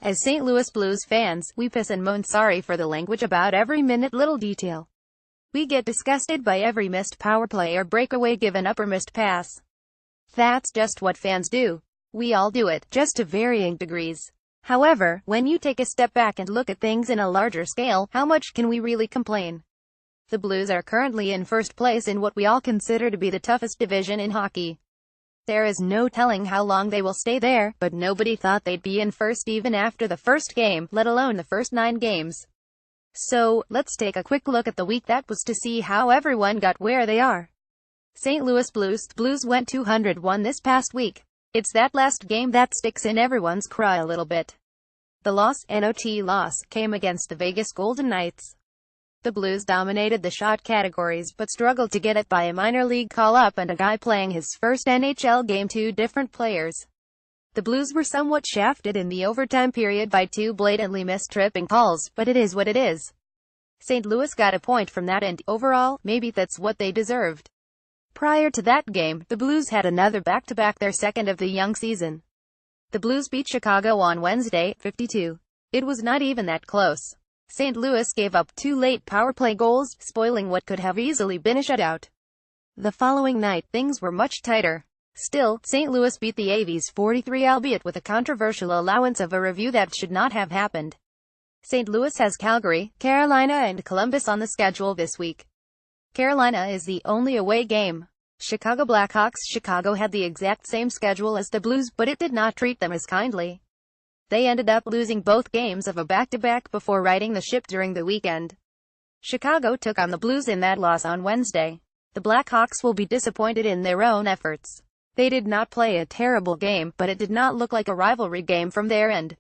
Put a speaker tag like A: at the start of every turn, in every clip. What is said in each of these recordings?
A: As St. Louis Blues fans, we piss and moan, sorry for the language, about every minute little detail. We get disgusted by every missed power play or breakaway given up or missed pass. That's just what fans do. We all do it, just to varying degrees. However, when you take a step back and look at things in a larger scale, how much can we really complain? The Blues are currently in first place in what we all consider to be the toughest division in hockey. There is no telling how long they will stay there, but nobody thought they'd be in first even after the first game, let alone the first 9 games. So, let's take a quick look at the week that was to see how everyone got where they are. St. Louis Blues. The Blues went 201 this past week. It's that last game that sticks in everyone's craw a little bit. The loss, came against the Vegas Golden Knights. The Blues dominated the shot categories but struggled to get it by a minor league call-up and a guy playing his first NHL game. 2 different players. The Blues were somewhat shafted in the overtime period by 2 blatantly missed tripping calls, but it is what it is. St. Louis got a point from that, and overall, maybe that's what they deserved. Prior to that game, the Blues had another back-to-back, their second of the young season. The Blues beat Chicago on Wednesday, 52. It was not even that close. St. Louis gave up 2 late power play goals, spoiling what could have easily been a shutout. The following night, things were much tighter. Still, St. Louis beat the Avies 43, albeit with a controversial allowance of a review that should not have happened. St. Louis has Calgary, Carolina and Columbus on the schedule this week. Carolina is the only away game. Chicago Blackhawks. Chicago had the exact same schedule as the Blues, but it did not treat them as kindly. They ended up losing both games of a back-to-back before righting the ship during the weekend. Chicago took on the Blues in that loss on Wednesday. The Blackhawks will be disappointed in their own efforts. They did not play a terrible game, but it did not look like a rivalry game from their end.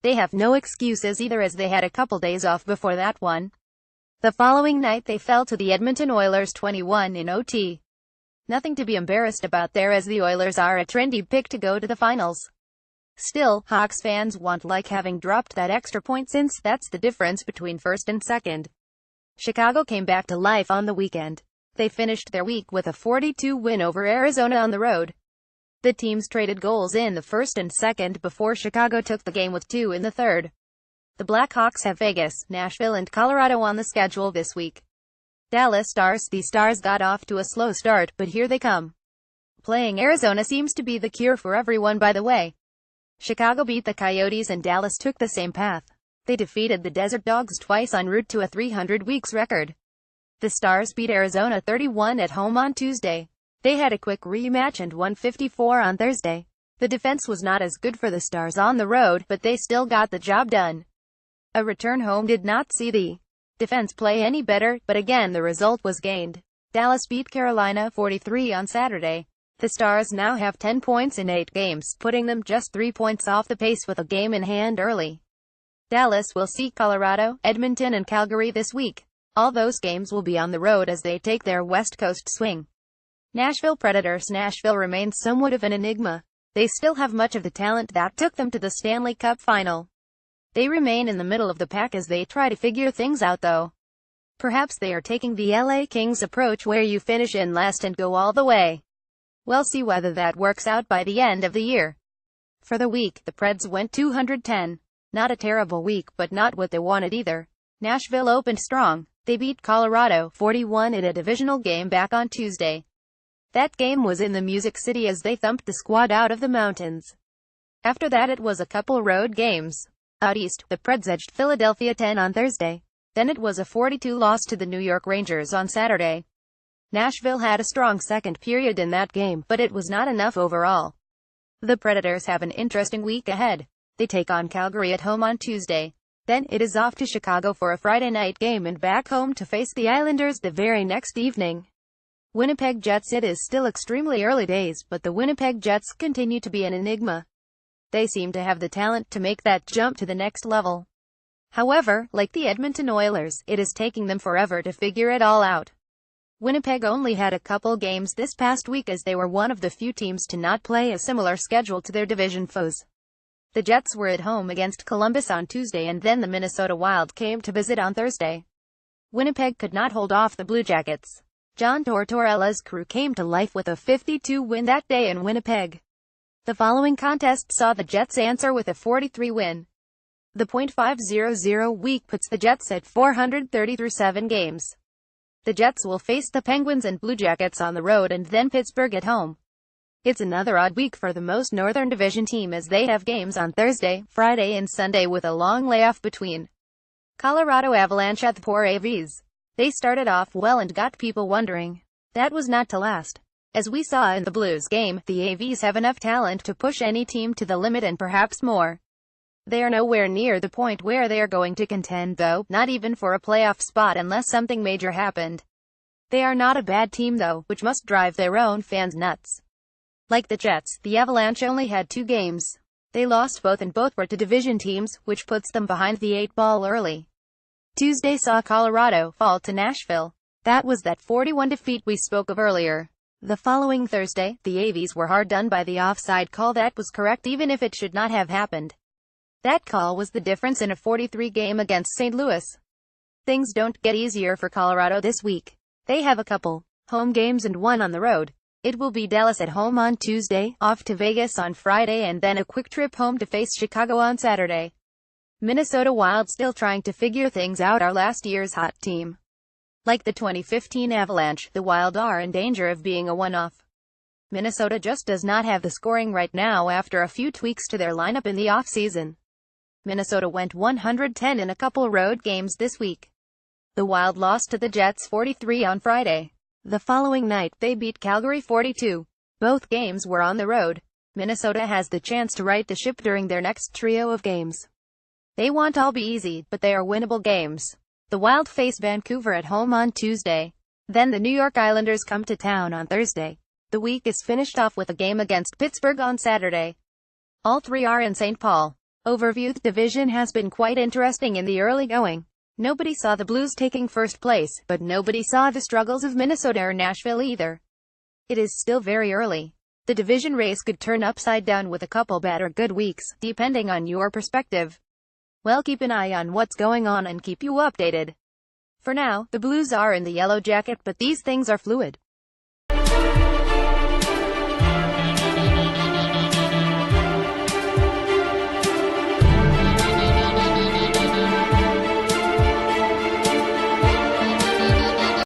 A: They have no excuses either, as they had a couple days off before that one. The following night they fell to the Edmonton Oilers 21 in OT. Nothing to be embarrassed about there, as the Oilers are a trendy pick to go to the finals. Still, Hawks fans won't like having dropped that extra point, since that's the difference between first and second. Chicago came back to life on the weekend. They finished their week with a 42 win over Arizona on the road. The teams traded goals in the first and second before Chicago took the game with 2 in the third. The Blackhawks have Vegas, Nashville and Colorado on the schedule this week. Dallas Stars. The Stars got off to a slow start, but here they come. Playing Arizona seems to be the cure for everyone, by the way. Chicago beat the Coyotes and Dallas took the same path. They defeated the Desert Dogs twice en route to a 300 weeks record. The Stars beat Arizona 31 at home on Tuesday. They had a quick rematch and won 54 on Thursday. The defense was not as good for the Stars on the road, but they still got the job done. A return home did not see the defense play any better, but again the result was gained. Dallas beat Carolina 43 on Saturday. The Stars now have 10 points in 8 games, putting them just 3 points off the pace with a game in hand early. Dallas will see Colorado, Edmonton and Calgary this week. All those games will be on the road as they take their West Coast swing. Nashville Predators. Nashville remains somewhat of an enigma. They still have much of the talent that took them to the Stanley Cup final. They remain in the middle of the pack as they try to figure things out, though. Perhaps they are taking the LA Kings approach, where you finish in last and go all the way. We'll see whether that works out by the end of the year. For the week, the Preds went 210. Not a terrible week, but not what they wanted either. Nashville opened strong. They beat Colorado 41 in a divisional game back on Tuesday. That game was in the Music City as they thumped the squad out of the mountains. After that it was a couple road games. Out east, the Preds edged Philadelphia 10 on Thursday. Then it was a 42 loss to the New York Rangers on Saturday. Nashville had a strong second period in that game, but it was not enough overall. The Predators have an interesting week ahead. They take on Calgary at home on Tuesday. Then, it is off to Chicago for a Friday night game and back home to face the Islanders the very next evening. Winnipeg Jets. It is still extremely early days, but the Winnipeg Jets continue to be an enigma. They seem to have the talent to make that jump to the next level. However, like the Edmonton Oilers, it is taking them forever to figure it all out. Winnipeg only had a couple games this past week, as they were one of the few teams to not play a similar schedule to their division foes. The Jets were at home against Columbus on Tuesday, and then the Minnesota Wild came to visit on Thursday. Winnipeg could not hold off the Blue Jackets. John Tortorella's crew came to life with a 52 win that day in Winnipeg. The following contest saw the Jets answer with a 43 win. The .500 week puts the Jets at 430 through 7 games. The Jets will face the Penguins and Blue Jackets on the road and then Pittsburgh at home. It's another odd week for the most Northern Division team as they have games on Thursday, Friday and Sunday with a long layoff between. Colorado Avalanche at the poor AVs. They started off well and got people wondering. That was not to last. As we saw in the Blues game, the AVs have enough talent to push any team to the limit and perhaps more. They are nowhere near the point where they are going to contend though, not even for a playoff spot unless something major happened. They are not a bad team though, which must drive their own fans nuts. Like the Jets, the Avalanche only had 2 games. They lost both and both were to division teams, which puts them behind the 8 ball early. Tuesday saw Colorado fall to Nashville. That was that 41 defeat we spoke of earlier. The following Thursday, the AVs were hard done by the offside call that was correct even if it should not have happened. That call was the difference in a 43 game against St. Louis. Things don't get easier for Colorado this week. They have a couple home games and one on the road. It will be Dallas at home on Tuesday, off to Vegas on Friday and then a quick trip home to face Chicago on Saturday. Minnesota Wild still trying to figure things out, are last year's hot team. Like the 2015 Avalanche, the Wild are in danger of being a one-off. Minnesota just does not have the scoring right now after a few tweaks to their lineup in the offseason. Minnesota went 110 in a couple road games this week. The Wild lost to the Jets 43 on Friday. The following night, they beat Calgary 42. Both games were on the road. Minnesota has the chance to right the ship during their next trio of games. They won't all be easy, but they are winnable games. The Wild face Vancouver at home on Tuesday. Then the New York Islanders come to town on Thursday. The week is finished off with a game against Pittsburgh on Saturday. All 3 are in St. Paul. Overview: the division has been quite interesting in the early going. Nobody saw the Blues taking first place, but nobody saw the struggles of Minnesota or Nashville either. It is still very early. The division race could turn upside down with a couple bad or good weeks, depending on your perspective. Well, keep an eye on what's going on and keep you updated. For now, the Blues are in the yellow jacket, but these things are fluid.